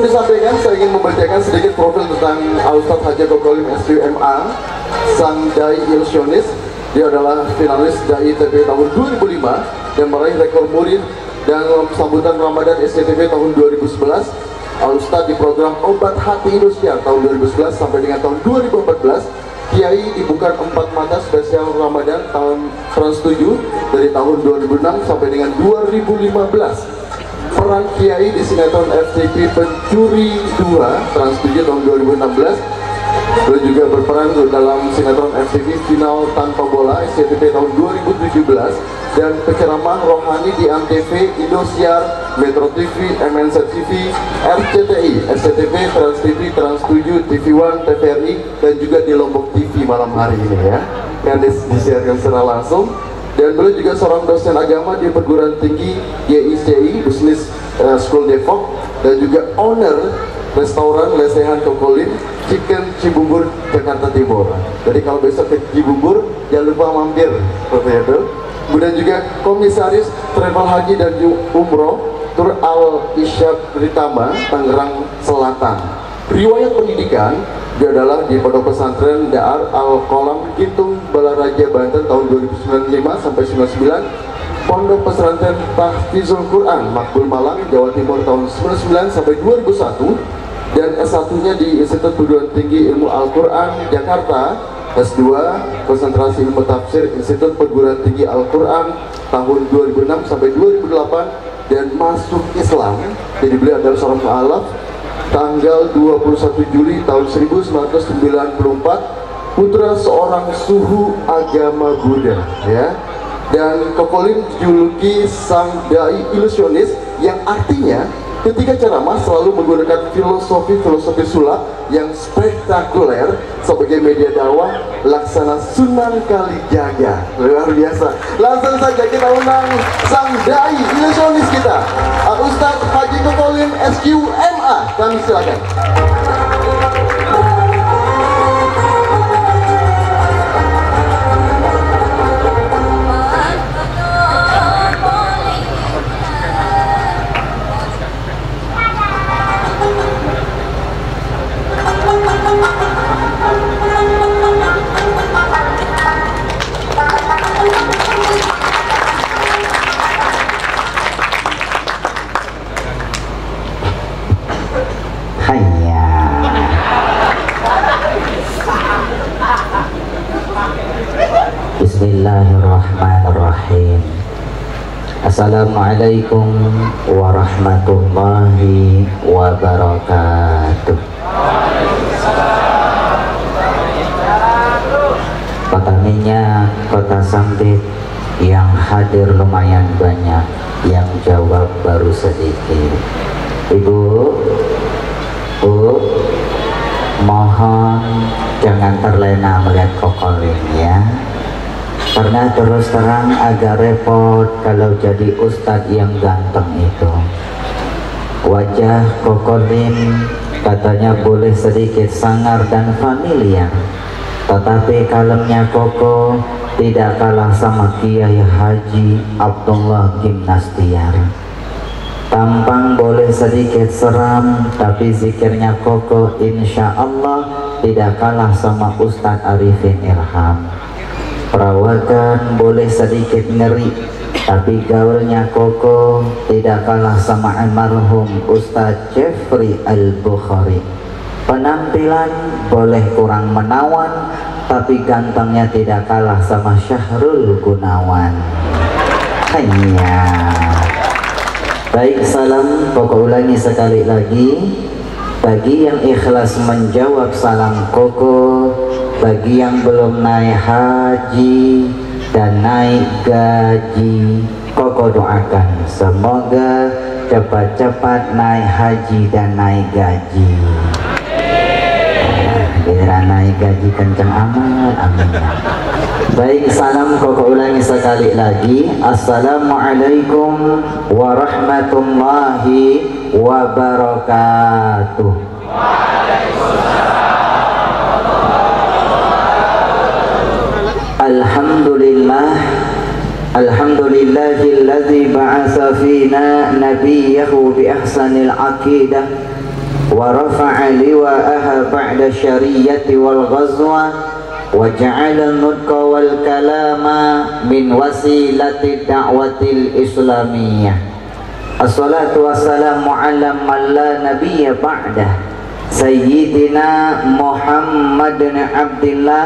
sebelum disampaikan, saya ingin membacakan sedikit profil tentang Ustadz Haji Kokolim SQMA, sang dai ilusionis. Dia adalah finalis dai TP tahun 2005 dan meraih rekor murid dan sambutan Ramadan SCTV tahun 2011. Ustadz di program Obat Hati Indosiar tahun 2011 sampai dengan tahun 2014. Kiai dibuka 4 mata spesial Ramadan tahun Trans 7 dari tahun 2006 sampai dengan 2015. Peran Kiai di sinetron FTV Pencuri 2 Trans 7 tahun 2016. Beliau juga berperan dalam sinetron FTV Final Tanpa Bola SCTV tahun 2017 dan penceramah rohani di Antv, Indosiar, Metro TV, MNZ TV, RCTI, SCTV, Trans TV, Trans 7, TV One, TVRI, dan juga di Lombok TV malam hari ini ya, yang disiarkan secara langsung. Dan beliau juga seorang dosen agama di perguruan tinggi YICI Business School Depok dan juga owner restoran Lesehan Kokolim Chicken Cibubur Jakarta Timur. Jadi kalau besok ke Cibubur jangan lupa mampir seperti itu. Kemudian juga komisaris travel haji dan umroh Tur Al Isyad Ritama Tangerang Selatan. Riwayat pendidikan dia adalah di Pondok Pesantren Daar Al Kolam Gitung Balaraja Banten tahun 2005 sampai 99. Pondok Pesantren Tahfizul Quran Makbul Malang Jawa Timur tahun 99 sampai 2001 dan S1-nya di Institut Perguruan Tinggi Ilmu Al-Quran Jakarta, S2 konsentrasi ilmu tafsir Institut Perguruan Tinggi Al-Quran tahun 2006 sampai 2008 dan masuk Islam. Jadi beliau adalah seorang mu'alaf tanggal 21 Juli tahun 1994, putra seorang suhu agama Buddha ya. Dan Kokolim dijuluki sang dai ilusionis yang artinya ketika ceramah selalu menggunakan filosofi sulap yang spektakuler sebagai media dakwah laksana Sunan Kalijaga. Luar biasa. Langsung saja kita undang sang dai ilusionis kita, Ustadz Haji Kokolim SQMA. Kami silakan. Bismillahirrahmanirrahim. Assalamualaikum warahmatullahi wabarakatuh. Kota Minyak, Kota Sampit yang hadir lumayan banyak, yang jawab baru sedikit. Ibu, Bu, mohon jangan terlena melihat Kokolim ya, karena terus terang agak repot kalau jadi ustadz yang ganteng itu. Wajah Kokolim katanya boleh sedikit sangar dan familiar, tetapi kalemnya Koko tidak kalah sama Kiai Haji Abdullah Gimnastiar. Tampang boleh sedikit seram, tapi zikirnya Koko insya Allah tidak kalah sama Ustadz Arifin Irham. Perawakan boleh sedikit ngeri, tapi gaulnya Koko tidak kalah sama almarhum Ustadz Jeffrey Al-Bukhari. Penampilan boleh kurang menawan, tapi gantengnya tidak kalah sama Syahrul Gunawan. Hanya baik, salam Koko ulangi sekali lagi. Bagi yang ikhlas menjawab salam Koko, bagi yang belum naik haji dan naik gaji, Koko doakan semoga cepat-cepat naik haji dan naik gaji. Giliran naik gaji kenceng amat, amin. Baik, salam Koko ulangi sekali lagi. Assalamualaikum warahmatullahi wabarakatuh. Alhamdulillah, alhamdulillahilladzi ba'atsa fina nabiyyahu bi ahsanil aqidah wa rafa'a liwa'aha ba'da syariyati wal ghazwa wa ja'ala nutqa wal kalama min wasilati da'watil islamiyah. Assalatu wassalamu ala man la nabiyya ba'dah Sayyidina Muhammad bin Abdillah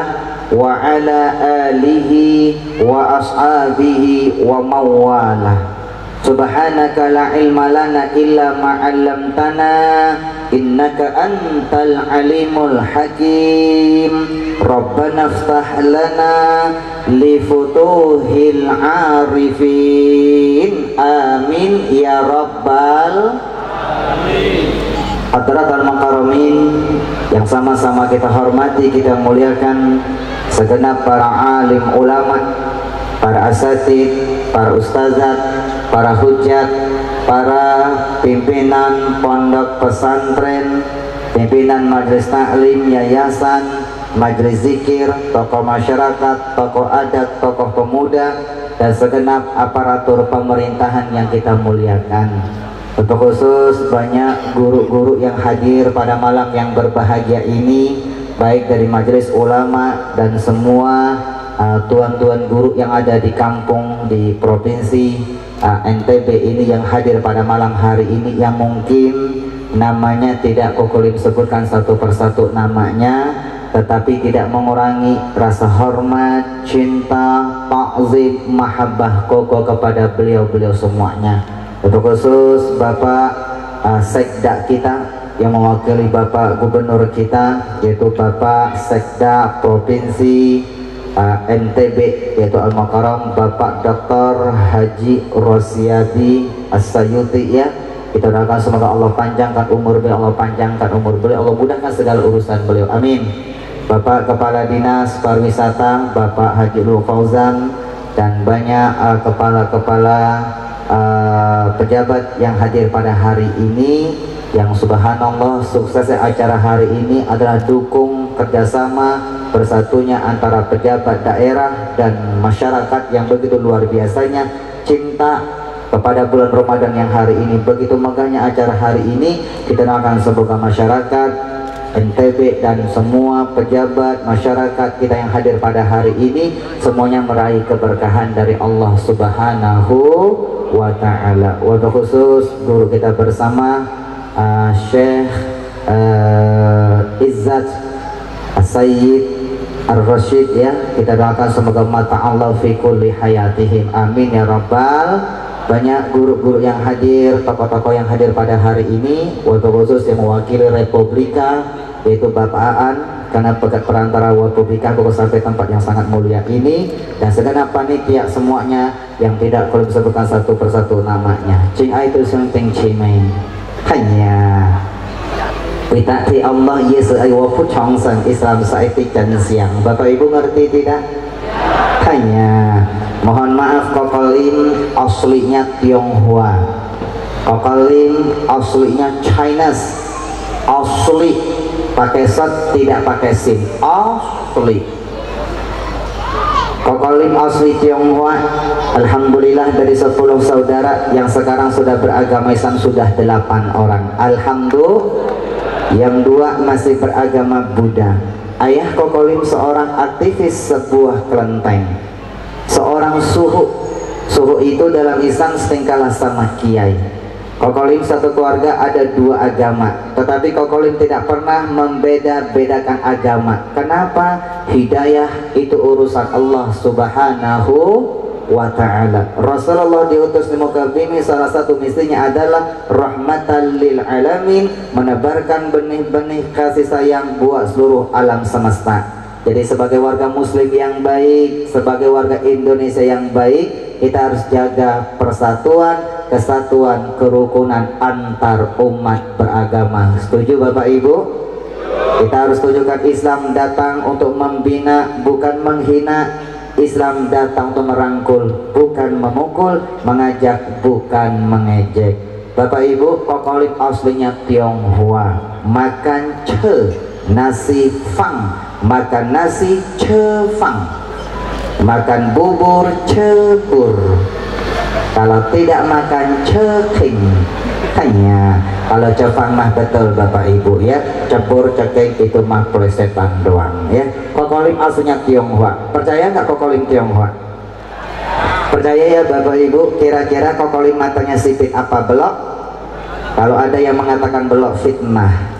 wa ala alihi wa ashabihi wa mawalah. Subhanaka la ilma lana illa ma 'allamtana innaka antal alimul hakim. Rabbana iftah lana li futuhil arifin. Amin ya rabbal alamin. Hadratul mukarramin yang sama-sama kita hormati, kita muliakan segenap para alim ulama, para asatid, para ustazat, para hujat, para pimpinan pondok pesantren, pimpinan majelis taklim, yayasan, majelis zikir, tokoh masyarakat, tokoh adat, tokoh pemuda, dan segenap aparatur pemerintahan yang kita muliakan. Untuk khusus banyak guru-guru yang hadir pada malam yang berbahagia ini, baik dari majelis ulama dan semua tuan-tuan guru yang ada di kampung di provinsi NTB ini yang hadir pada malam hari ini, yang mungkin namanya tidak Kokolim sebutkan satu persatu namanya, tetapi tidak mengurangi rasa hormat, cinta, ta'zim, mahabbah Koko kepada beliau-beliau semuanya. Untuk khusus Bapak Sekda kita yang mewakili Bapak Gubernur kita, yaitu Bapak Sekda Provinsi NTB, yaitu Al-Mukarram Bapak Dr. Haji Rosyadi As-Sayuti, ya, kita doakan semoga Allah panjangkan umur beliau, Allah panjangkan umur beliau, Allah mudahkan segala urusan beliau, amin. Bapak Kepala Dinas Pariwisata Bapak Haji Lul Fauzan dan banyak kepala-kepala pejabat yang hadir pada hari ini, yang subhanallah suksesnya acara hari ini adalah dukung kerjasama bersatunya antara pejabat daerah dan masyarakat yang begitu luar biasanya cinta kepada bulan Ramadan yang hari ini. Begitu megahnya acara hari ini, kita doakan semoga masyarakat NTB dan semua pejabat masyarakat kita yang hadir pada hari ini semuanya meraih keberkahan dari Allah Subhanahu wa ta'ala. Wabil khusus guru kita bersama Syekh Izzat As-Sayyid Ar-Rashid, ya, kita doakan semoga mata Allah fi kulli hayatihim, amin ya rabbal. Banyak guru-guru yang hadir, tokoh-tokoh yang hadir pada hari ini, wabil khusus yang mewakili Republika, yaitu Bapak Aan, karena pegat perantara Republika Koko sampai tempat yang sangat mulia ini, dan segenap panitia semuanya yang tidak perlu disebutkan satu persatu namanya. Cing itu sunting cimain hanya kita di Allah Yesus ayo Chongsen Islam Saiti dan siang. Bapak Ibu ngerti tidak? Hanya mohon maaf, Kokolim aslinya Tionghoa, Kokolim aslinya Chinese, asli pakai set tidak pakai sim, asli. Kokolim asli Tionghoa. Alhamdulillah dari 10 saudara yang sekarang sudah beragama Islam sudah 8 orang. Alhamdulillah. Yang 2 masih beragama Buddha. Ayah Kokolim seorang aktivis sebuah kelenteng, seorang suhu. Suhu itu dalam Islam setingkalah sama kiai. Kokolim satu keluarga ada 2 agama, tetapi Kokolim tidak pernah membeda-bedakan agama. Kenapa? Hidayah itu urusan Allah Subhanahu wa ta'ala. Rasulullah diutus di muka bumi, salah satu misinya adalah rahmatan lil alamin, menebarkan benih-benih kasih sayang buat seluruh alam semesta. Jadi sebagai warga muslim yang baik, sebagai warga Indonesia yang baik, kita harus jaga persatuan, kesatuan, kerukunan antar umat beragama. Setuju Bapak Ibu? Kita harus tunjukkan Islam datang untuk membina, bukan menghina. Islam datang untuk merangkul, bukan memukul, mengajak, bukan mengejek. Bapak Ibu, Kokolim aslinya Tionghoa, makan ce nasi fang, makan nasi ce fang, makan bubur cebur. Kalau tidak makan ceking, Hanya kalau cefang mah betul Bapak Ibu ya, cepur cekeng itu mah plesetan doang ya. Kokolim aslinya Tionghoa. Percaya nggak kokolim Tionghoa? Percaya ya Bapak Ibu. Kira-kira kokolim matanya sipit apa belok? Kalau ada yang mengatakan belok, fitnah.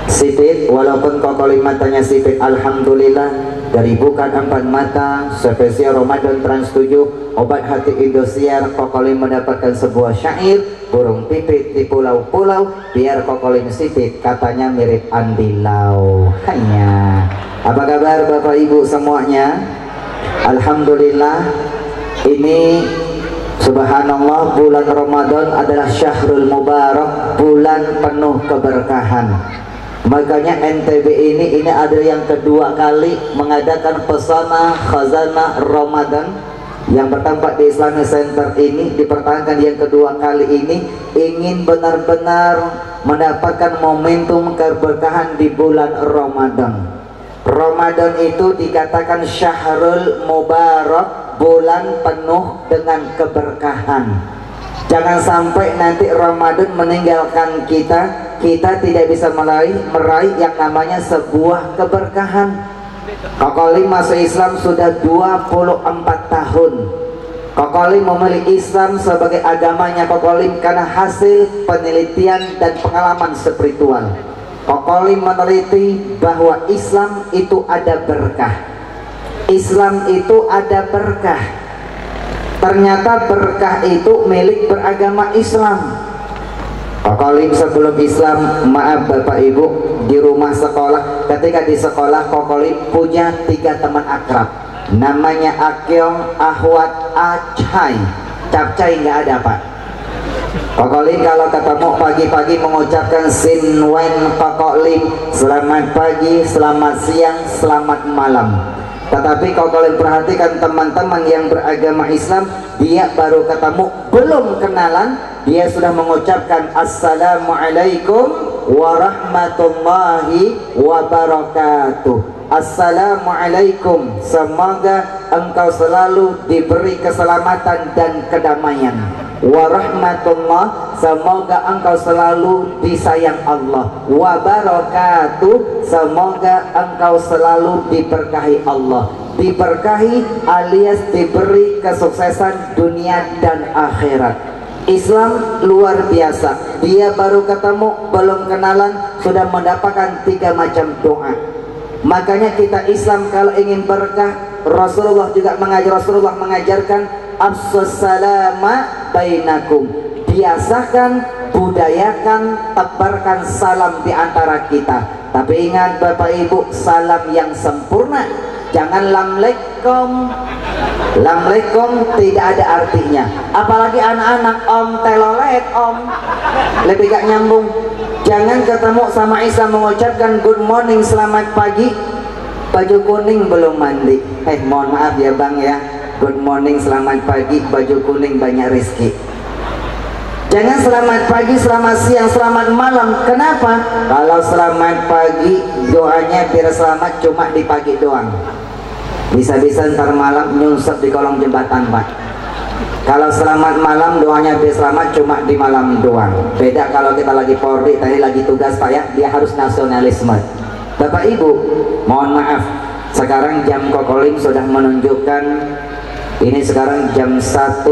Sipit, walaupun kokolim matanya sipit, alhamdulillah dari bukan 4 mata spesial Ramadan Trans 7 obat hati Indosiar, kokolim mendapatkan sebuah syair burung pipit di pulau-pulau biar kokolim sipit, katanya mirip Andi Lau. Hanya apa kabar Bapak Ibu semuanya? Alhamdulillah, ini subhanallah, bulan Ramadan adalah syahrul mubarak, bulan penuh keberkahan. Makanya NTB ini ada yang kedua kali mengadakan pesona khazanah Ramadan. Yang bertempat di Islamic Center ini dipertahankan yang kedua kali ini, ingin benar-benar mendapatkan momentum keberkahan di bulan Ramadan. Ramadan itu dikatakan syahrul mubarak, bulan penuh dengan keberkahan. Jangan sampai nanti Ramadan meninggalkan kita tidak bisa meraih yang namanya sebuah keberkahan. Kokolim masuk Islam sudah 24 tahun. Kokolim memilih Islam sebagai agamanya Kokolim karena hasil penelitian dan pengalaman spiritual. Kokolim meneliti bahwa Islam itu ada berkah. Islam itu ada berkah. Ternyata berkah itu milik beragama Islam. Kokolim sebelum Islam, maaf Bapak Ibu, di rumah sekolah, ketika di sekolah Kokolim punya 3 teman akrab. Namanya Akyong, Ahwat, Acai. Capcai nggak ada Pak. Kokolim kalau ketemu pagi-pagi mengucapkan Sinwen Kokolim, selamat pagi, selamat siang, selamat malam. Tetapi kalau kalian perhatikan teman-teman yang beragama Islam, dia baru ketemu, belum kenalan, dia sudah mengucapkan Assalamualaikum warahmatullahi wabarakatuh. Assalamualaikum, semoga engkau selalu diberi keselamatan dan kedamaian. Warahmatullah, semoga engkau selalu disayang Allah. Wabarakatuh, semoga engkau selalu diberkahi Allah. Diberkahi alias diberi kesuksesan dunia dan akhirat. Islam luar biasa. Dia baru ketemu, belum kenalan, sudah mendapatkan 3 macam doa. Makanya kita Islam kalau ingin berkah, Rasulullah mengajarkan afsus salama bainakum. Biasakan, budayakan, tebarkan salam di antara kita. Tapi ingat Bapak Ibu, salam yang sempurna. Jangan lamlekom. Lamlekom tidak ada artinya. Apalagi anak-anak om telolet om. Lebih gak nyambung. Jangan ketemu sama Isa mengucapkan good morning, selamat pagi, baju kuning belum mandi. Mohon maaf ya bang ya, good morning, selamat pagi, baju kuning banyak rezeki. Jangan selamat pagi, selamat siang, selamat malam. Kenapa? Kalau selamat pagi doanya biar selamat cuma di pagi doang. Bisa-bisa ntar malam nyunsep di kolong jembatan Pak. Kalau selamat malam doanya biar selamat cuma di malam doang. Beda kalau kita lagi Polri, tadi lagi tugas Pak ya, dia harus nasionalisme. Bapak Ibu, mohon maaf, sekarang jam Kokolim sudah menunjukkan, ini sekarang jam 1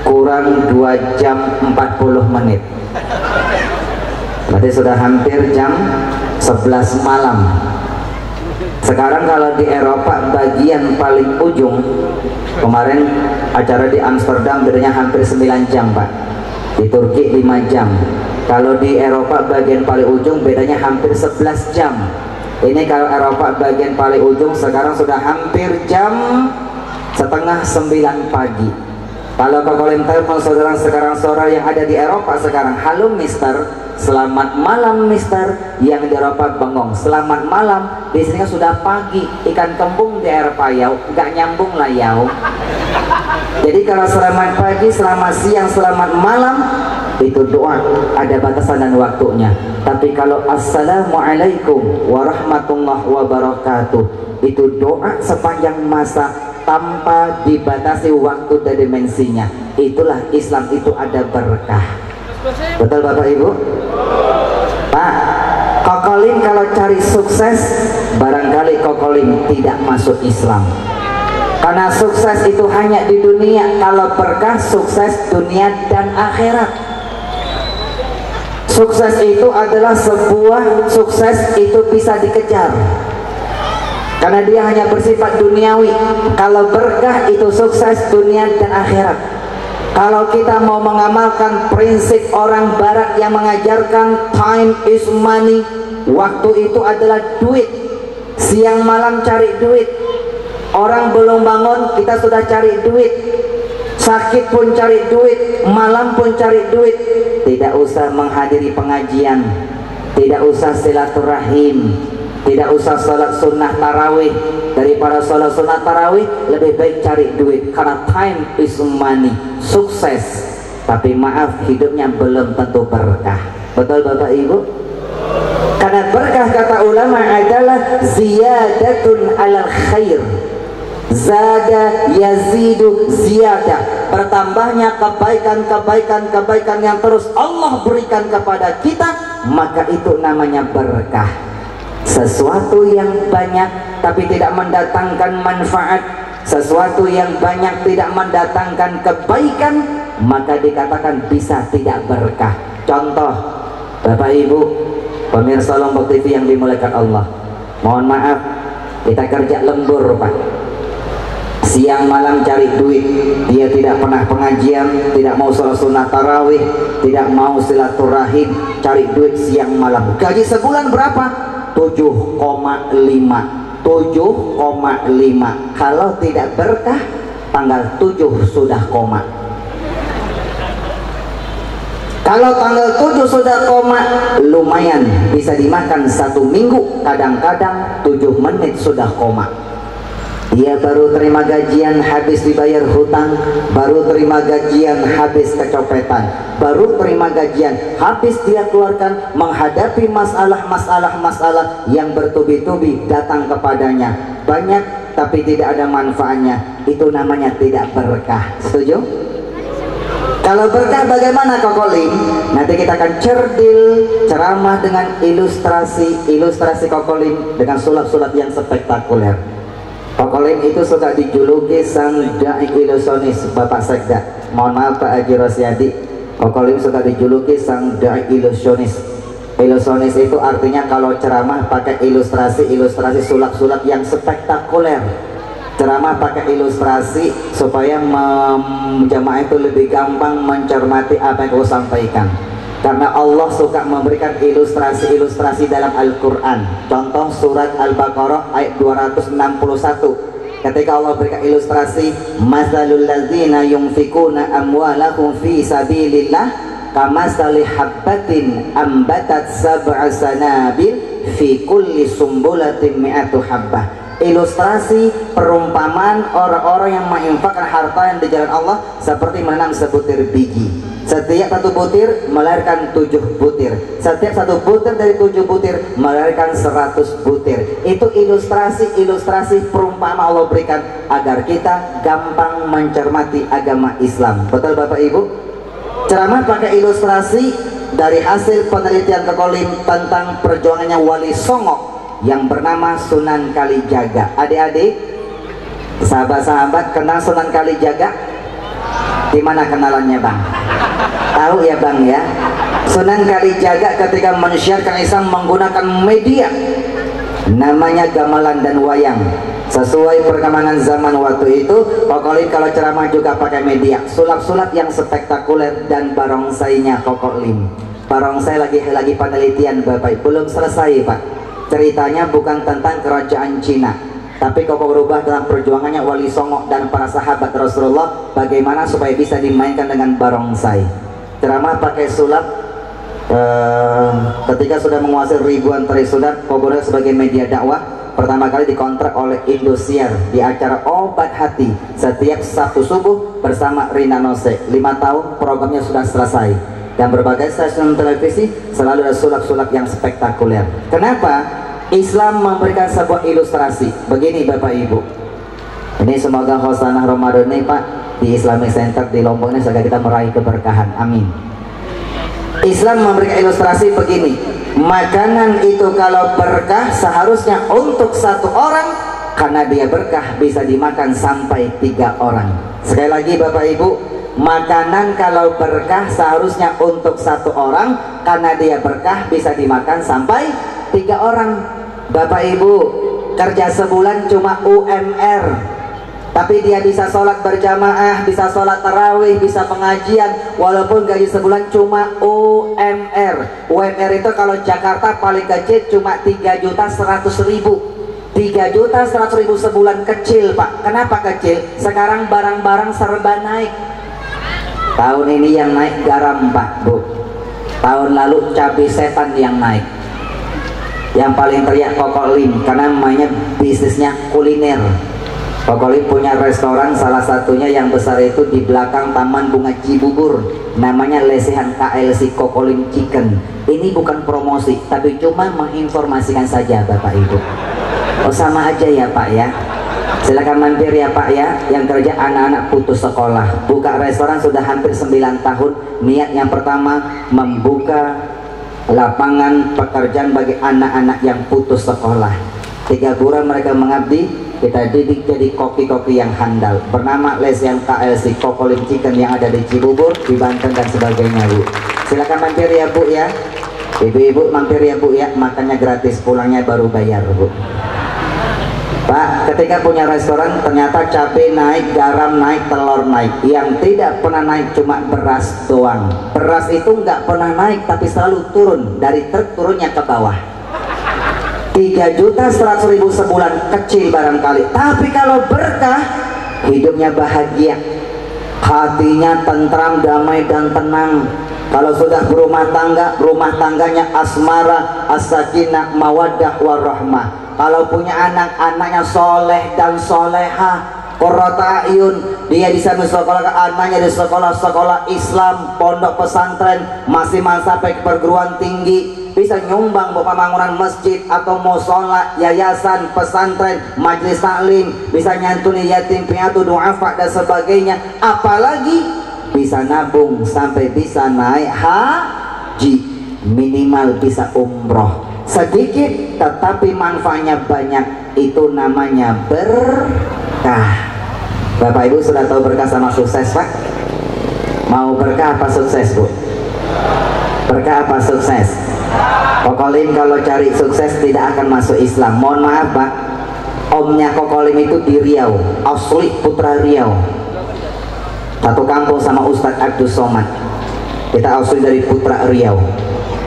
kurang 2 jam 40 menit. Berarti sudah hampir jam 11 malam. Sekarang kalau di Eropa bagian paling ujung, kemarin acara di Amsterdam bedanya hampir 9 jam Pak. Di Turki 5 jam. Kalau di Eropa bagian paling ujung bedanya hampir 11 jam. Ini kalau Eropa bagian paling ujung sekarang sudah hampir jam setengah 9 pagi. Kalau Kokolim telepon saudara yang ada di Eropa sekarang, halo mister, selamat malam mister. Yang di Eropa bengong, selamat malam. Di sini sudah pagi, ikan kembung di air payau, nggak nyambung lah yau. Jadi kalau selamat pagi, selamat siang, selamat malam, itu doa ada batasan dan waktunya. Tapi kalau assalamualaikum warahmatullahi wabarakatuh, itu doa sepanjang masa tanpa dibatasi waktu dan dimensinya. Itulah Islam, itu ada berkah. Betul Bapak Ibu? Pak, Kokolim kalau cari sukses, barangkali Kokolim tidak masuk Islam. Karena sukses itu hanya di dunia. Kalau berkah, sukses dunia dan akhirat. Sukses itu adalah sebuah sukses itu bisa dikejar, karena dia hanya bersifat duniawi. Kalau berkah itu sukses dunia dan akhirat. Kalau kita mau mengamalkan prinsip orang barat yang mengajarkan time is money, waktu itu adalah duit, siang malam cari duit. Orang belum bangun kita sudah cari duit, sakit pun cari duit, malam pun cari duit. Tidak usah menghadiri pengajian, tidak usah silaturahim, tidak usah sholat sunnah tarawih. Daripada sholat sunnah tarawih, lebih baik cari duit. Karena time is money, sukses. Tapi maaf, hidupnya belum tentu berkah. Betul Bapak Ibu? Karena berkah kata ulama adalah ziyadatun alal khair, zada yazidu ziyadah, bertambahnya kebaikan yang terus Allah berikan kepada kita, maka itu namanya berkah. Sesuatu yang banyak tapi tidak mendatangkan manfaat, sesuatu yang banyak tidak mendatangkan kebaikan, maka dikatakan bisa tidak berkah. Contoh, Bapak Ibu pemirsa Lombok TV yang dimuliakan Allah, mohon maaf, kita kerja lembur Pak, siang malam cari duit. Dia tidak pernah pengajian, tidak mau sholat sunnah tarawih, tidak mau silaturahim, cari duit siang malam. Gaji sebulan berapa? 7,5. Kalau tidak berkah, tanggal 7 sudah koma. Kalau tanggal 7 sudah koma, lumayan bisa dimakan 1 minggu, kadang-kadang 7 menit sudah koma. Dia baru terima gajian habis dibayar hutang, baru terima gajian habis kecopetan, baru terima gajian habis dia keluarkan menghadapi masalah yang bertubi-tubi datang kepadanya. Banyak tapi tidak ada manfaatnya. Itu namanya tidak berkah. Setuju? Kalau berkah bagaimana Kokolim? Nanti kita akan ceramah dengan ilustrasi Kokolim dengan sulap-sulap yang spektakuler. Kokolim itu suka dijuluki sang da'i ilusionis. Bapak Sekda, mohon maaf Pak Haji Rosyadi, Kokolim suka dijuluki sang da'i ilusionis. Ilusionis itu artinya kalau ceramah pakai ilustrasi sulap-sulap yang spektakuler. Ceramah pakai ilustrasi supaya jamaah itu lebih gampang mencermati apa yang kau sampaikan. Karena Allah suka memberikan ilustrasi dalam Al-Quran. Contoh surat Al-Baqarah ayat 261. Ketika Allah berikan ilustrasi, Masalul ladzina yunfikuna amwalahum fi sabilillah kamasali habbatin ambatat sab'a sanabil fi kulli sumbulatin mi'atu habbah. Ilustrasi perumpamaan orang-orang yang menginfakkan harta yang di jalan Allah seperti menanam sebutir biji. Setiap 1 butir melahirkan 7 butir. Setiap 1 butir dari 7 butir melahirkan 100 butir. Itu ilustrasi perumpamaan Allah berikan agar kita gampang mencermati agama Islam. Betul Bapak Ibu? Ceramah pakai ilustrasi dari hasil penelitian Kokolim tentang perjuangannya Wali Songo yang bernama Sunan Kalijaga. Adik-adik, sahabat-sahabat, kenal Sunan Kalijaga? Di mana kenalannya Bang? Tahu ya Bang ya? Sunan Kalijaga ketika menyiarkan Islam menggunakan media namanya gamelan dan wayang. Sesuai perkembangan zaman waktu itu, Kokolim kalau ceramah juga pakai media, sulap-sulap yang spektakuler dan barongsainya Kokolim. Barongsai lagi penelitian Bapak, belum selesai Pak. Ceritanya bukan tentang kerajaan Cina, tapi Koko rubah dalam perjuangannya Wali Songo dan para sahabat Rasulullah, bagaimana supaya bisa dimainkan dengan barongsai. Ceramah pakai sulap. Ketika sudah menguasai ribuan tari sulap, Koko sebagai media dakwah pertama kali dikontrak oleh Indosiar di acara Obat Hati setiap Sabtu subuh bersama Rina Nose. 5 tahun programnya sudah selesai, dan berbagai stasiun televisi selalu ada sulap-sulap yang spektakuler. Kenapa? Islam memberikan sebuah ilustrasi. Begini Bapak Ibu, ini semoga khosanah Ramadan ini Pak di Islamic Center di Lombok ini, semoga kita meraih keberkahan, amin. Islam memberikan ilustrasi begini, makanan itu kalau berkah seharusnya untuk satu orang, karena dia berkah bisa dimakan sampai 3 orang. Sekali lagi Bapak Ibu, makanan kalau berkah seharusnya untuk satu orang, karena dia berkah bisa dimakan sampai 3 orang. Bapak Ibu, kerja sebulan cuma UMR, tapi dia bisa sholat berjamaah, bisa sholat tarawih, bisa pengajian, walaupun gaji sebulan cuma UMR. UMR itu kalau Jakarta paling kecil cuma 3.100.000. 3.100.000 sebulan, kecil Pak. Kenapa kecil? Sekarang barang-barang serba naik. Tahun ini yang naik garam Pak, Bu. Tahun lalu cabai setan yang naik. Yang paling teriak Koko Lim, karena namanya bisnisnya kuliner. Koko Lim punya restoran, salah satunya yang besar itu di belakang Taman Bunga Cibubur, namanya lesehan KLC Koko Lim Chicken. Ini bukan promosi, tapi cuma menginformasikan saja Bapak Ibu. Oh sama aja ya Pak ya. Silakan mampir ya Pak ya. Yang kerja anak-anak putus sekolah, buka restoran sudah hampir 9 tahun. Niat yang pertama membuka lapangan pekerjaan bagi anak-anak yang putus sekolah. 3 bulan mereka mengabdi, kita didik jadi koki-koki yang handal, bernama lesehan KLC Koko Lim Chicken yang ada di Cibubur, di Banten dan sebagainya Bu. Silakan mampir ya Bu ya. Ibu-ibu mampir ya Bu ya, makannya gratis, pulangnya baru bayar Bu. Pak, ketika punya restoran ternyata cabai naik, garam naik, telur naik. Yang tidak pernah naik cuma beras doang. Beras itu nggak pernah naik, tapi selalu turun dari truk, turunnya ke bawah. 3.100.000 sebulan, kecil barangkali, tapi kalau berkah hidupnya bahagia, hatinya tentram, damai dan tenang. Kalau sudah berumah tangga, rumah tangganya asmara, as-sakinah, mawaddah, warahmah. Kalau punya anak, anaknya soleh dan soleha, qurrata ayun, dia bisa mensekolahkan anaknya di sekolah-sekolah Islam, pondok pesantren, masih sampai ke perguruan tinggi, bisa nyumbang buat pembangunan masjid atau musola, yayasan, pesantren, majelis taklim, bisa nyantuni yatim piatu, duafa dan sebagainya. Apalagi bisa nabung sampai bisa naik haji, minimal bisa umroh. Sedikit tetapi manfaatnya banyak, itu namanya berkah. Bapak Ibu sudah tahu berkah sama sukses Pak? Mau berkah apa sukses Bu? Berkah apa sukses? Koko Lim kalau cari sukses tidak akan masuk Islam. Mohon maaf Pak, omnya Koko Lim itu di Riau, asli putra Riau, satu kampung sama Ustadz Abdus Somad. Kita asli dari putra Riau.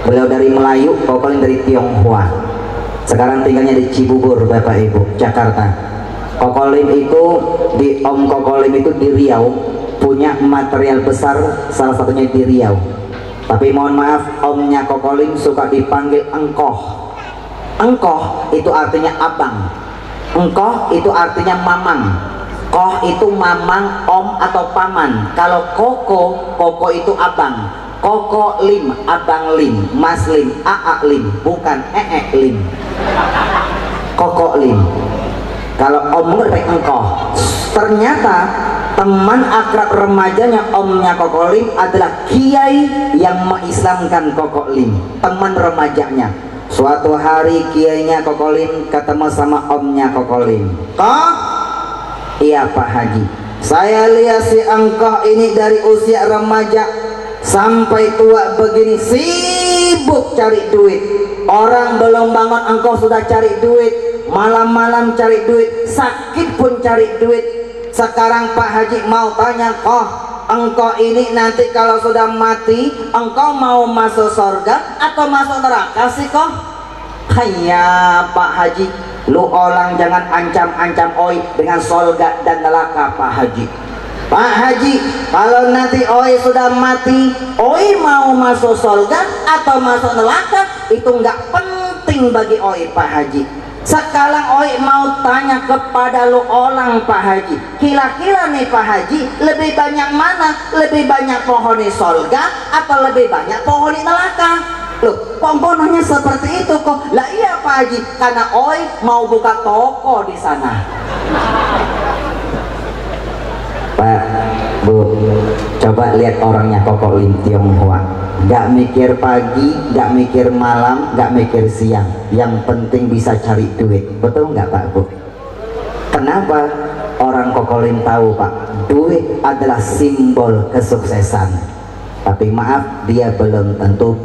Beliau dari Melayu, Koko Lim dari Tionghoa. Sekarang tinggalnya di Cibubur Bapak Ibu, Jakarta. Koko Lim itu Om Koko Lim itu di Riau, punya material besar, salah satunya di Riau. Tapi mohon maaf, omnya Koko Lim suka dipanggil engkoh. Engkoh itu artinya abang, engkoh itu artinya mamang. Koh itu mamang, om atau paman. Kalau koko, koko itu abang. Koko Lim, abang Lim, mas Lim, aa Lim, bukan Lim. Koko Lim. Kalau om berarti engkoh. Ternyata teman akrab remajanya omnya Koko Lim adalah kiai yang mengislamkan Koko Lim. Teman remajanya. Suatu hari kiainya Koko Lim ketemu sama omnya Koko Lim. Kok? Iya Pak Haji, saya lihat si engkoh ini dari usia remaja sampai tua begini sibuk cari duit. Orang belum bangun engkau sudah cari duit, malam-malam cari duit, sakit pun cari duit. Sekarang Pak Haji mau tanya, engkau ini nanti kalau sudah mati, engkau mau masuk surga atau masuk neraka sih kok? Hanya Pak Haji, lu orang jangan ancam-ancam oi dengan surga dan neraka Pak Haji. Pak Haji, kalau nanti oi sudah mati, oi mau masuk surga atau masuk neraka itu nggak penting bagi oi Pak Haji. Sekarang oi mau tanya kepada lu orang Pak Haji, kira-kira nih Pak Haji lebih banyak mana? Lebih banyak pohoni surga atau lebih banyak pohoni neraka? Loh, komponennya seperti itu kok. Lah iya Pak Haji, karena oi mau buka toko di sana. Pak, Bu, Coba lihat orangnya Koko Lim Tionghoa, gak mikir pagi, gak mikir malam, gak mikir siang, yang penting bisa cari duit. Betul nggak Pak Bu? Kenapa? Orang Koko Lim tahu Pak, duit adalah simbol kesuksesan. Tapi maaf, dia belum tentu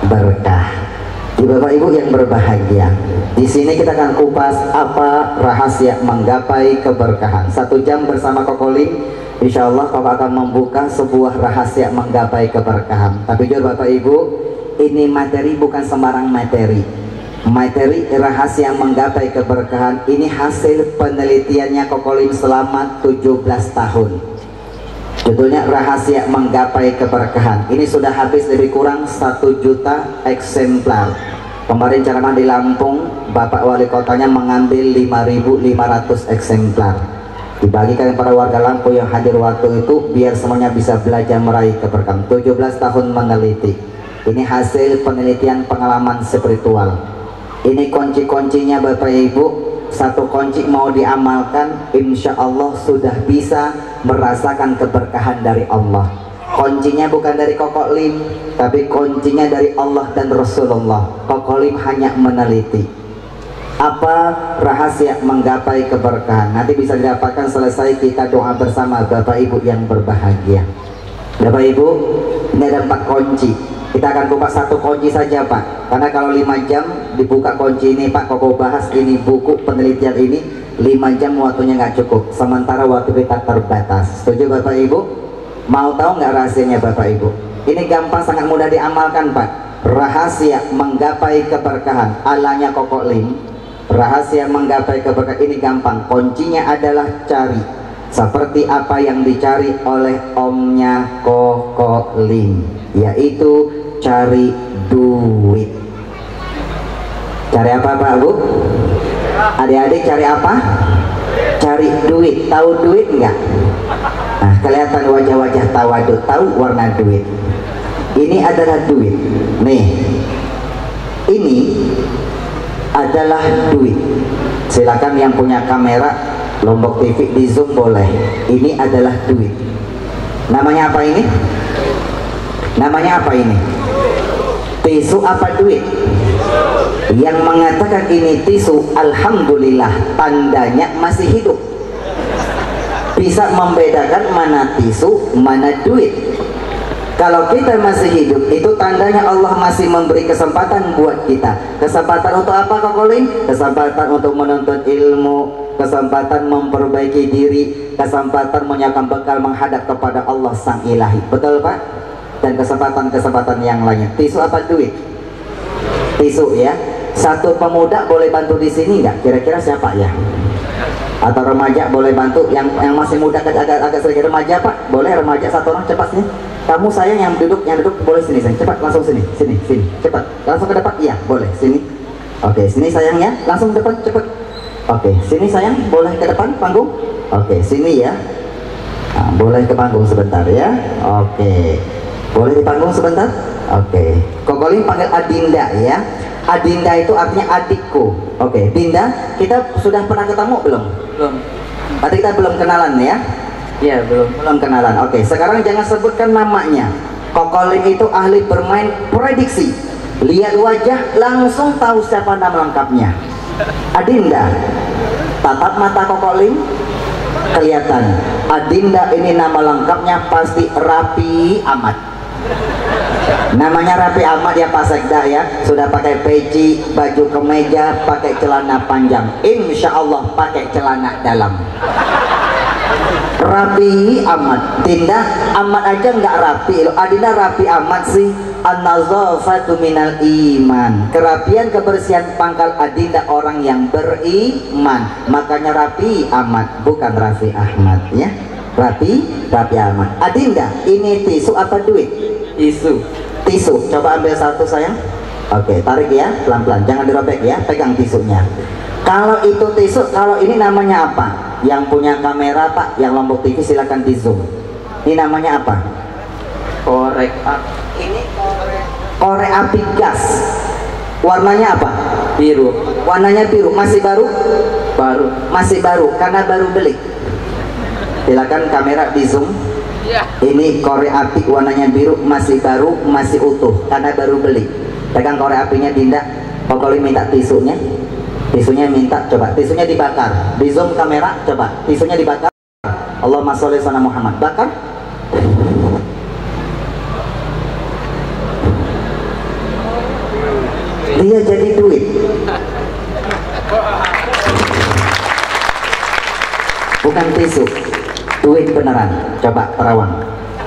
berkah. Di Bapak Ibu yang berbahagia, di sini kita akan kupas apa rahasia menggapai keberkahan. 1 jam bersama Koko Lim, insya Allah Koko akan membuka sebuah rahasia menggapai keberkahan. Tapi jujur Bapak Ibu, ini materi bukan sembarang materi. Materi rahasia menggapai keberkahan ini hasil penelitiannya Koko Lim selama 17 tahun. Judulnya rahasia menggapai keberkahan. Ini sudah habis lebih kurang 1 juta eksemplar. Kemarin ceramah di Lampung, Bapak Wali Kotanya mengambil 5.500 eksemplar. Dibagikan para warga Lampung yang hadir waktu itu, biar semuanya bisa belajar meraih keberkahan. 17 tahun meneliti. Ini hasil penelitian pengalaman spiritual. Ini kunci-kuncinya Bapak Ibu. 1 kunci mau diamalkan, insya Allah sudah bisa merasakan keberkahan dari Allah. Kuncinya bukan dari Koko Lim, tapi kuncinya dari Allah dan Rasulullah. Koko Lim hanya meneliti. Apa rahasia menggapai keberkahan? Nanti bisa didapatkan selesai kita doa bersama Bapak Ibu yang berbahagia. Bapak Ibu, ini ada 4 kunci. Kita akan kupas 1 kunci saja Pak, karena kalau 5 jam dibuka kunci ini Pak, Koko bahas ini buku penelitian ini 5 jam waktunya nggak cukup, sementara waktu kita terbatas. Setuju Bapak Ibu? Mau tahu nggak rahasianya Bapak Ibu? Ini gampang, sangat mudah diamalkan Pak. Rahasia menggapai keberkahan alanya Koko Lim. Rahasia menggapai keberkahan ini gampang, kuncinya adalah cari seperti apa yang dicari oleh omnya Koko Lim, yaitu cari duit. Cari apa Pak Bu? Adik-adik cari apa? Cari duit. Tahu duit enggak? Nah, kelihatan wajah-wajah tawaduk, tahu warna duit. Ini adalah duit. Nih, ini adalah duit. Silakan yang punya kamera Lombok TV di zoom boleh. Ini adalah duit. Namanya apa ini? Namanya apa ini? Tisu apa duit? Yang mengatakan ini tisu, alhamdulillah, tandanya masih hidup. Bisa membedakan mana tisu, mana duit. Kalau kita masih hidup, itu tandanya Allah masih memberi kesempatan buat kita. Kesempatan untuk apa Koko Lim? Kesempatan untuk menuntut ilmu, kesempatan memperbaiki diri, kesempatan menyiapkan bekal menghadap kepada Allah Sang Ilahi. Betul Pak? Dan kesempatan-kesempatan yang lainnya. Tisu apa duit? Tisu ya. 1 pemuda boleh bantu di sini nggak? Kira-kira siapa ya? Atau remaja boleh bantu? Yang masih muda agak sedikit remaja Pak? Boleh remaja 1 orang, cepat sini. Kamu sayang yang duduk boleh sini sayang. Cepat langsung sini, cepat. Langsung ke depan, iya boleh sini. Oke, sini sayang ya, langsung ke depan cepat. Oke, sini sayang, boleh ke depan panggung. Oke, sini ya. Nah, boleh ke panggung sebentar ya. Oke. Boleh di panggung sebentar? Oke. Koko Lim panggil Adinda ya. Adinda itu artinya adikku. Oke, Dinda, kita sudah pernah ketemu belum? Belum. Tadi kita belum kenalan ya? Iya, belum. Belum kenalan. Oke, sekarang jangan sebutkan namanya. Koko Lim itu ahli bermain prediksi. Lihat wajah langsung tahu siapa nama lengkapnya. Adinda. Tatap mata Koko Lim, kelihatan. Adinda ini nama lengkapnya pasti Rapi Ahmad. Namanya Rapi Ahmad ya Pak Sekda ya. Sudah pakai peci, baju kemeja, pakai celana panjang. Insya Allah pakai celana dalam. Rapi Ahmad. Dinda Ahmad aja nggak rapi loh. Adinda Rapi Ahmad sih. An-nazafatu minal iman. Kerapian kebersihan pangkal Adinda orang yang beriman. Makanya Rapi Ahmad, bukan Raffi Ahmad ya. Rapi Ahmad. Adinda, ini tisu apa duit? Tisu. Coba ambil 1 sayang. Oke, tarik ya, pelan-pelan. Jangan dirobek ya, pegang tisunya. Kalau itu tisu, kalau ini namanya apa? Yang punya kamera Pak, yang Lombok TV silakan di zoom. Ini namanya apa? Korek api. Ini korek api gas. Warnanya apa? Biru. Warnanya biru. Masih baru? Baru. Masih baru, karena baru beli. Silakan kamera di zoom. Ini korek api warnanya biru, masih baru, masih utuh karena baru beli. Pegang korek apinya Dinda. Pokoknya minta tisunya. Tisunya minta, coba tisunya dibakar. Di zoom kamera, coba tisunya dibakar. Allahumma sholli ala Muhammad. Bakar. Dia jadi duit. Bukan tisu, duit beneran. Coba terawang,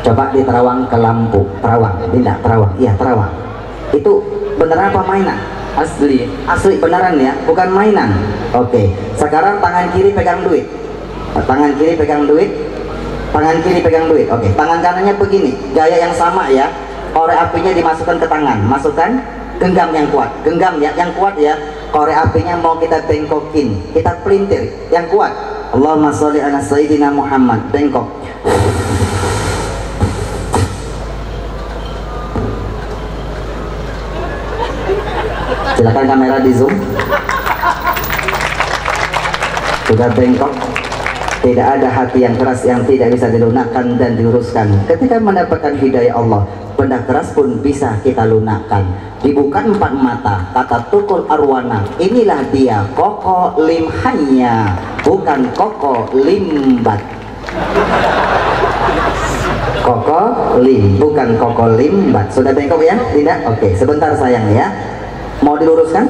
coba di terawang ke lampu. Terawang, Dinda, terawang. Iya, terawang. Itu beneran apa mainan? Asli. Asli beneran ya, bukan mainan. Oke, sekarang tangan kiri pegang duit. Tangan kiri pegang duit. Tangan kiri pegang duit. Oke, tangan kanannya begini, gaya yang sama ya. Korek apinya dimasukkan ke tangan, masukkan, genggam yang kuat, genggam ya, yang kuat ya. Korek apinya mau kita bengkokin, kita pelintir, yang kuat. Allahumma sholli ala Sayyidina Muhammad. Bengkok. Silakan kamera di zoom. Sudah bengkok. Tidak ada hati yang keras yang tidak bisa dilunakkan dan diluruskan. Ketika mendapatkan hidayah Allah, benda keras pun bisa kita lunakkan. Dibuka 4 mata, kata tukul arwana. Inilah dia koko limhanya, bukan koko limbat. Koko lim, bukan koko limbat. Sudah bengkok ya? Tidak? Oke, sebentar sayang ya. Mau diluruskan?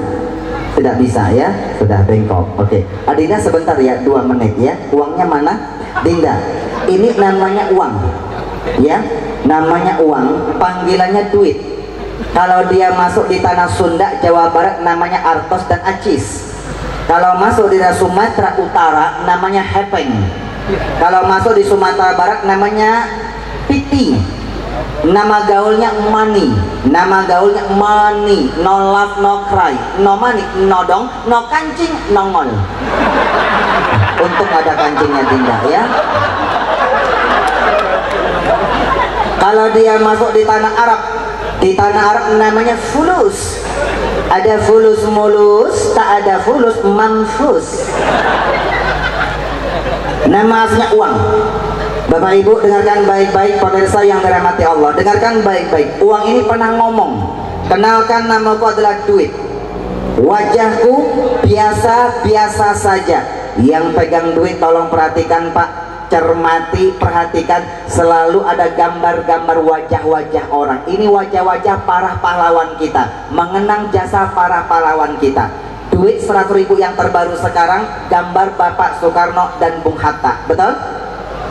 Tidak bisa ya, sudah bengkok. Oke, Adinda sebentar ya, 2 menit ya. Uangnya mana? Dinda, ini namanya uang ya, namanya uang, panggilannya duit. Kalau dia masuk di tanah Sunda, Jawa Barat namanya artos dan acis. Kalau masuk di Sumatera Utara namanya hepeng. Kalau masuk di Sumatera Barat namanya piti. Nama gaulnya money, nama gaulnya money. No love, no cry, no money, no dong, no kancing, nongol. Untuk ada kancingnya Dinda ya. Kalau dia masuk di tanah Arab, di tanah Arab namanya fulus. Ada fulus mulus, tak ada fulus manfus. Nama aslinya uang. Bapak Ibu dengarkan baik-baik, pemirsa yang dirahmati Allah, dengarkan baik-baik. Uang ini pernah ngomong, kenalkan namaku adalah duit. Wajahku biasa-biasa saja. Yang pegang duit tolong perhatikan Pak, cermati, perhatikan. Selalu ada gambar-gambar wajah-wajah orang. Ini wajah-wajah para pahlawan kita, mengenang jasa para pahlawan kita. Duit 100.000 yang terbaru sekarang, gambar Bapak Soekarno dan Bung Hatta, betul?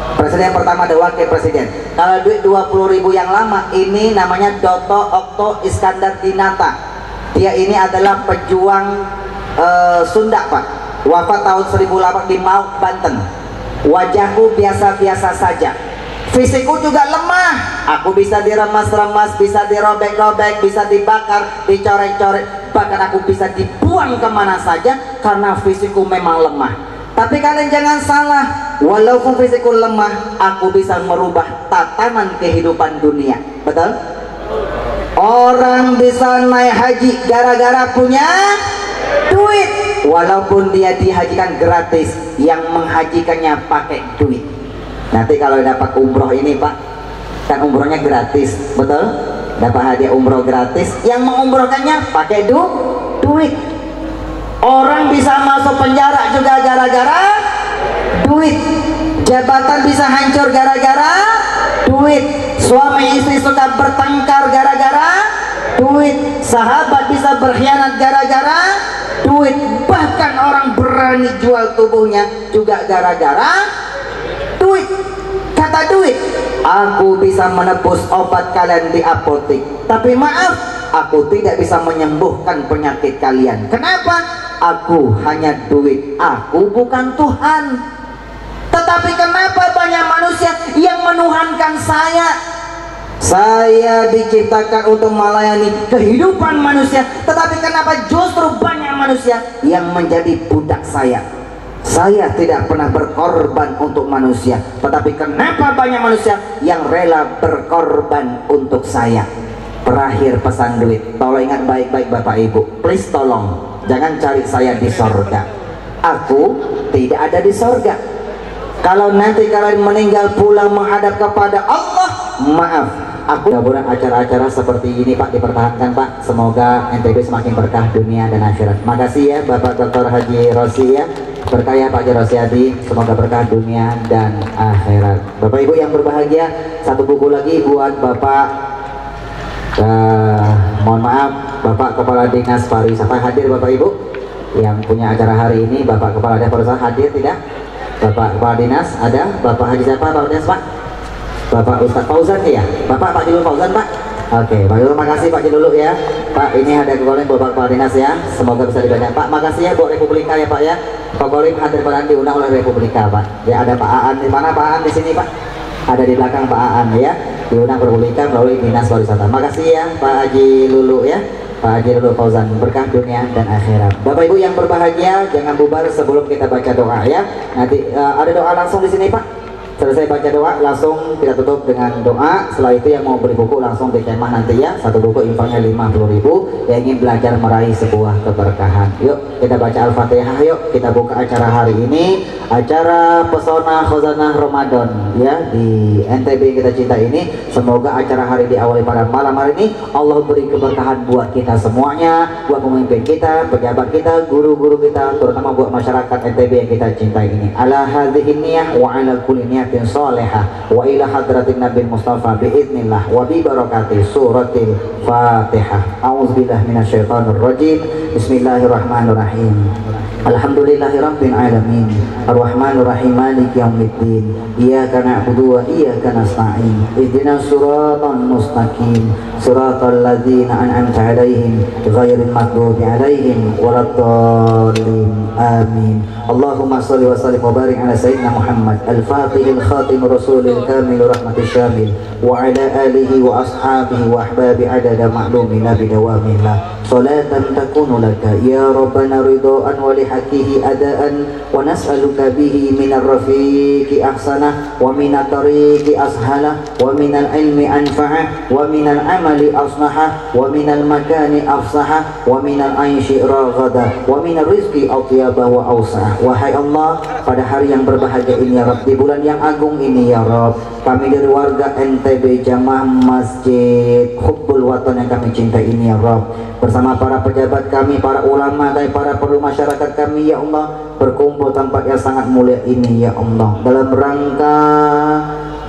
Presiden pertama dan wakil presiden. Kalau duit 20.000 yang lama, ini namanya Doto Okto Iskandar Dinata. Dia ini adalah pejuang Sunda Pak. Wafat tahun 1008 di Mauk, Banten. Wajahku biasa-biasa saja. Fisikku juga lemah. Aku bisa diremas-remas, bisa dirobek-robek, bisa dibakar, dicorek-corek. Bahkan aku bisa dibuang kemana saja karena fisikku memang lemah. Tapi kalian jangan salah, walaupun fisikku lemah, aku bisa merubah tatanan kehidupan dunia. Betul? Orang bisa naik haji gara-gara punya duit. Walaupun dia dihajikan gratis, yang menghajikannya pakai duit. Nanti kalau dapat umroh ini Pak, kan umrohnya gratis, betul? Dapat hadiah umroh gratis, yang mengumrohkannya pakai duit. Orang bisa masuk penjara juga gara-gara duit. Jabatan bisa hancur gara-gara duit. Suami istri suka bertengkar gara-gara duit. Sahabat bisa berkhianat gara-gara duit. Bahkan orang berani jual tubuhnya juga gara-gara duit. Kata duit, aku bisa menebus obat kalian di apotek, tapi maaf, aku tidak bisa menyembuhkan penyakit kalian. Kenapa? Aku hanya duit, aku bukan Tuhan. Tetapi kenapa banyak manusia yang menuhankan saya? Saya diciptakan untuk melayani kehidupan manusia, tetapi kenapa justru banyak manusia yang menjadi budak saya? Saya tidak pernah berkorban untuk manusia, tetapi kenapa banyak manusia yang rela berkorban untuk saya? Terakhir pesan duit, tolong ingat baik-baik Bapak Ibu, please tolong jangan cari saya di sorga. Aku tidak ada di sorga. Kalau nanti kalian meninggal pulang menghadap kepada Allah, maaf, aku mudah-mudahan acara-acara seperti ini Pak dipertahankan Pak. Semoga NTB semakin berkah dunia dan akhirat. Makasih ya Bapak Dr. Haji Rosi ya. Berkah ya Pak Haji Rosiadi, semoga berkah dunia dan akhirat. Bapak Ibu yang berbahagia, satu buku lagi buat Bapak mohon maaf, Bapak Kepala Dinas Pariwisata hadir Bapak Ibu yang punya acara hari ini. Bapak Kepala Dinas Pariwisata hadir tidak? Bapak Kepala Dinas ada? Bapak Haji siapa Pak Dinas Pak? Bapak Ustadz Fauzan ya? Pak Jilul Fauzan Pak? Oke, Pak Jilul makasih Pak Jilul ya. Pak ini ada kekolim Bapak Kepala Dinas ya. Semoga bisa dibanyak Pak. Makasih ya buat Republika ya Pak ya. Pak Kolim hadir pada diundang oleh Republika Pak. Ya ada Pak Aan di mana Pak Aan di sini Pak? Ada di belakang Pak Aan ya. Diundang Republika melalui Dinas Pariwisata. Makasih ya Pak Haji Lulu ya. Pak Haji Lulu Fauzan, berkah dunia dan akhirat. Bapak Ibu yang berbahagia, jangan bubar sebelum kita baca doa ya. Nanti ada doa langsung di sini Pak. Selesai baca doa langsung kita tutup dengan doa. Setelah itu yang mau beli buku langsung di kemah nanti ya. Satu buku infaknya 50.000 yang ingin belajar meraih sebuah keberkahan. Yuk kita baca Al-Fatihah, yuk kita buka acara hari ini, acara Pesona Khazanah Ramadan ya di NTB kita cinta ini. Semoga acara hari diawali pada malam hari ini Allah beri keberkahan buat kita semuanya, buat pemimpin kita, pejabat kita, guru-guru kita, terutama buat masyarakat NTB yang kita cintai ini. Ala hadhihi niyah wa ala kulli niyatin salihah wa ila hadratin Nabi Mustafa biidznillah wa bi barakati suratil Fatihah. A'udzubillahi minasyaitonir rajim. Bismillahirrahmanirrahim. Alhamdulillahirabbil alamin. Arrahmanir rahim maliki yaumiddin. Iyyaka na'budu wa iyyaka nasta'in. Ihdinas siratal mustaqim. Siratal ladzina an'amta 'alaihim ghairil maghdubi 'alaihim waladdallin. Amin. Allahumma shalli wa sallim wa barik ala sayyidina Muhammad al-Fatihil khatim rasulil kamil rahmatil syamil wa ala alihi wa ashabihi wa ahbabi adada ma'lumina bidawamillah. Salatan takunu laka ya Rabbana ridhaan wa lihaqihi adaan wa nas'aluka bihi minar rafiqi ahsanah wa minat tariqi ashalah wa minal ilmi anfa'ah wa minal amali asnahah wa minal makani afsahah wa minal aishi raghadah wa minar rizqi atyabah wa awsa'ah. Wahai Allah, pada hari yang berbahagia ini ya Rabb, di bulan yang agung ini ya Rabb, kami dari warga NTB Jamaah Masjid Hubbul Watan yang kami cintai ini ya Rabb, bersama para pejabat kami, para ulama dan para perlu masyarakat kami ya Allah, berkumpul tempat yang sangat mulia ini ya Allah, dalam rangka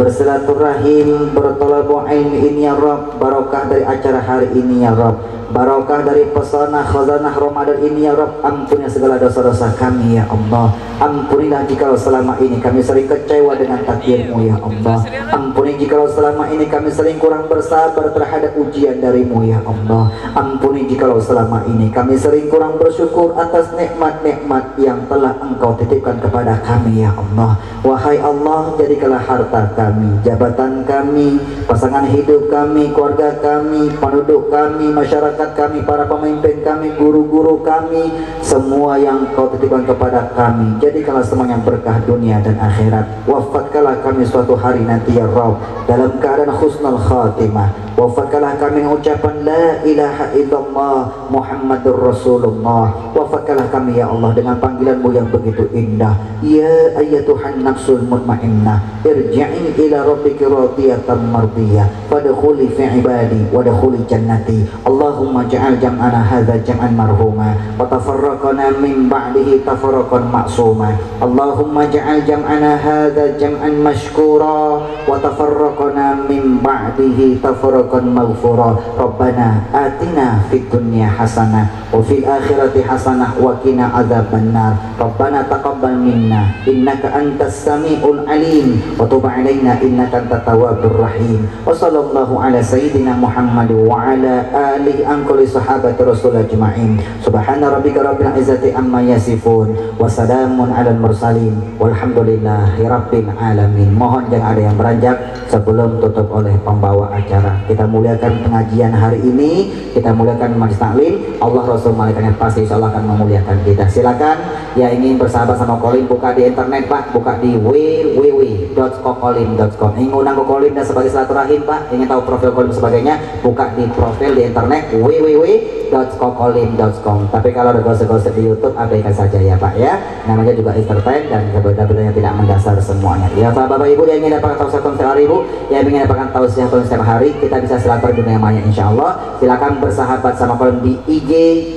bersilaturahim, bertolabul ilmi ini ya Rabb. Barokah dari acara hari ini ya Rabb, barokah dari Pesona Khazanah Ramadan ini ya Rabb. Ampuni segala dosa-dosa kami ya Allah. Ampunilah jika selama ini kami sering kecewa dengan takdir-Mu ya Allah. Ampuni jika selama ini kami sering kurang bersabar terhadap ujian dari-Mu ya Allah. Ampuni jika selama ini kami sering kurang bersyukur atas nikmat-nikmat yang telah Engkau titipkan kepada kami ya Allah. Wahai Allah, jadikanlah harta kami, jabatan kami, pasangan hidup kami, keluarga kami, penduduk kami, masyarakat kami, para pemimpin kami, guru-guru kami, semua yang Kau titipkan kepada kami, jadikanlah semuanya berkah dunia dan akhirat. Wafatkanlah kami suatu hari nanti ya Rabb dalam keadaan husnul khatimah. Wafatkanlah kami dengan ucapan la ilaha illallah Muhammadur Rasulullah. Wafatkanlah kami ya Allah dengan panggilan-Mu yang begitu indah, ya ayyatuhan nafsul mutmainnah irji'i ila rabbiki radiyatan mardiyah fadkhuli fi ibadi wadkhuli jannati. Allahumma ja'al jam'ana hadza jam'an marhuma wa tafarraqana min ba'dihi tafarraqan ma'suma. Allahumma ja'al jam'ana hadza jam'an mashkura wa tafarraqana min ba'dihi tafarraqan maghfura. Rabbana atina fid dunya hasanah wa fil akhirati hasanah wa qina adzabannar. Rabbana taqabbal minna innaka antas samiul alim wa tub alaina innaka antat tawwabur rahim. Wa sallallahu ala sayyidina Muhammad wa ala alihi angkuli sahabati rasul ajma'in. Subhana rabbika rabbil izzati amma yasifun wa salamun alal mursalin walhamdulillahi rabbil alamin. Mohon jangan ada yang beranjak sebelum tutup oleh pembawa acara. Kita muliakan pengajian hari ini, kita muliakan majlis taklim. Allah Rasul malaikatnya pasti insyaallah akan memuliakan kita. Silakan yang ingin bersahabat sama Kolim buka di internet Pak, buka di www.kokolim.com. Ingin undang Kokolim dan sebagai silaturahim Pak, ingin tahu profil Kolim sebagainya, buka di profil di internet www www.kokolim.com. Tapi kalau ada gosip-gosip di YouTube abaikan saja ya Pak ya. Namanya juga entertain dan sebenarnya tidak mendasar semuanya. Ya Pak, Bapak Ibu yang ingin dapatkan tausiah setiap hari Ibu, yang ingin dapatkan tausiah setiap hari, kita bisa silaturahmi dunia maya insya Allah. Silakan bersahabat sama Kokolim di IG,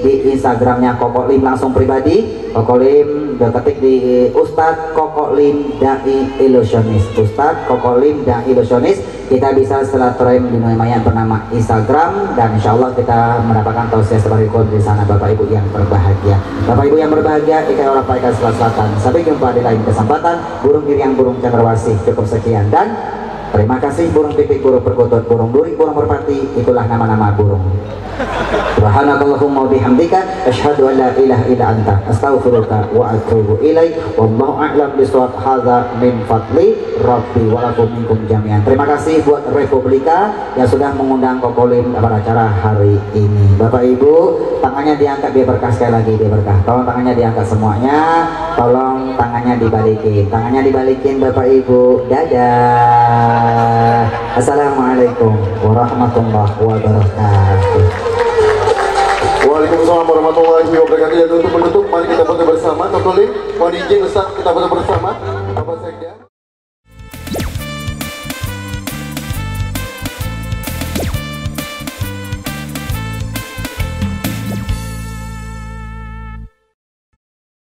di Instagramnya Kokolim langsung pribadi. Kokolim ketik di Ustadz Kokolim Dai Ilusionis. Ustadz Kokolim Dai Ilusionis. Kita bisa silaturahmi di dunia maya bernama Instagram, dan insya Allah kita mendapatkan tausiah sebarikun di sana Bapak Ibu yang berbahagia. Bapak Ibu yang berbahagia, ikan orang Paikan Selatan. Sampai jumpa di lain kesempatan. Burung giriang, burung cendrawasih. Cukup sekian dan terima kasih. Burung pipik, burung perkutut, burung duri, burung merpati. Itulah nama-nama burung. Subhanakallahumma bihamdika asyhadu an la ilaha illa anta astaghfiruka wa atubu ilaik. Wallahu a'lam bishawab. Hadza min fadli rabbi wa lakum minkum jami'an. Terima kasih buat Republika yang sudah mengundang Kokolim pada acara hari ini. Bapak Ibu, tangannya diangkat biar berkah, sekali lagi biar berkah. Tolong tangannya diangkat semuanya. Tolong tangannya dibalikin. Tangannya dibalikin Bapak Ibu. Dadah. Assalamualaikum warahmatullahi wabarakatuh. Waalaikumsalam warahmatullahi wabarakatuh. Dan untuk menutup, mari kita foto bersama. Kokolim, mohon izin Ustaz, kita foto bersama.